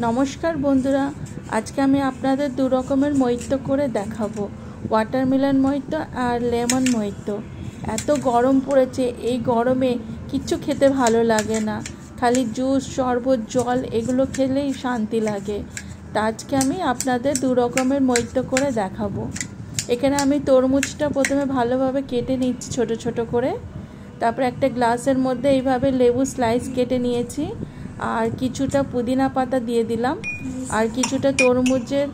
নমস্কার বন্ধুরা, আজকে আমি আপনাদের দু রকমের মইতো করে দেখাবো, ওয়াটারমেলন মইতো আর লেমন মইতো। এত গরম পড়েছে, এই গরমে কিচ্ছু খেতে ভালো লাগে না, খালি জুস, শরবত, জল এগুলো খেলেই শান্তি লাগে। তা আজকে আমি আপনাদের দু রকমের মইতো করে দেখাবো। এখানে আমি তরমুজটা প্রথমে ভালোভাবে কেটে নিচ্ছি ছোট ছোট করে। তারপর একটা গ্লাসের মধ্যে এইভাবে লেবু স্লাইস কেটে নিয়েছি, আর কিছুটা পুদিনা পাতা দিয়ে দিলাম, আর কিছুটা তরমুজের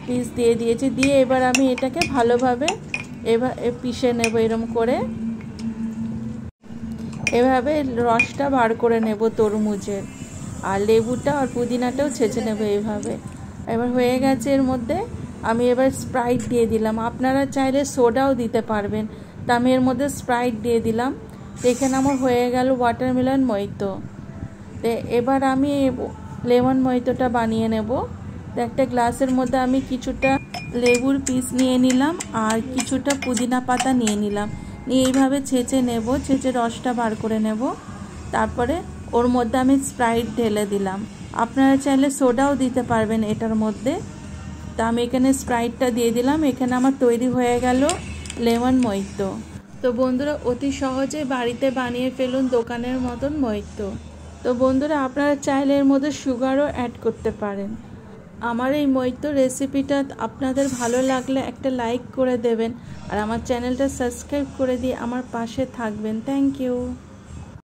পিস দিয়ে দিয়েছি। দিয়ে এবার আমি এটাকে ভালোভাবে পিষে নেব। এরকম করে এভাবে রসটা বার করে নেব তরমুজের, আর লেবুটা আর পুদিনাটাও ছেঁচে নেব এইভাবে। এবার হয়ে গেছে। এর মধ্যে আমি এবার স্প্রাইট দিয়ে দিলাম, আপনারা চাইলে সোডাও দিতে পারবেন। তা আমি এর মধ্যে স্প্রাইট দিয়ে দিলাম। এখানে আমার হয়ে গেল ওয়াটারমেলন মইতো। তো এবার আমি লেমন মইতোটা বানিয়ে নেব। তো একটা গ্লাসের মধ্যে আমি কিছুটা লেবুর পিস নিয়ে নিলাম, আর কিছুটা পুদিনা পাতা নিয়ে নিলাম, নিয়ে এইভাবে ছেঁচে নেব, ছেঁচে রসটা বার করে নেব। তারপরে ওর মধ্যে আমি স্প্রাইট ঢেলে দিলাম, আপনারা চাইলে সোডাও দিতে পারবেন এটার মধ্যে। তা আমি এখানে স্প্রাইটটা দিয়ে দিলাম। এখানে আমার তৈরি হয়ে গেল লেমন মইতো। তো বন্ধুরা, অতি সহজে বাড়িতে বানিয়ে ফেলুন দোকানের মতন মইতো। তো বন্ধুরা, আপনারা চাইলে এর মধ্যে সুগারও অ্যাড করতে পারেন। আমার এই মইতো রেসিপিটা আপনাদের ভালো লাগলে একটা লাইক করে দেবেন, আর আমার চ্যানেলটা সাবস্ক্রাইব করে দিয়ে আমার পাশে থাকবেন। Thank you.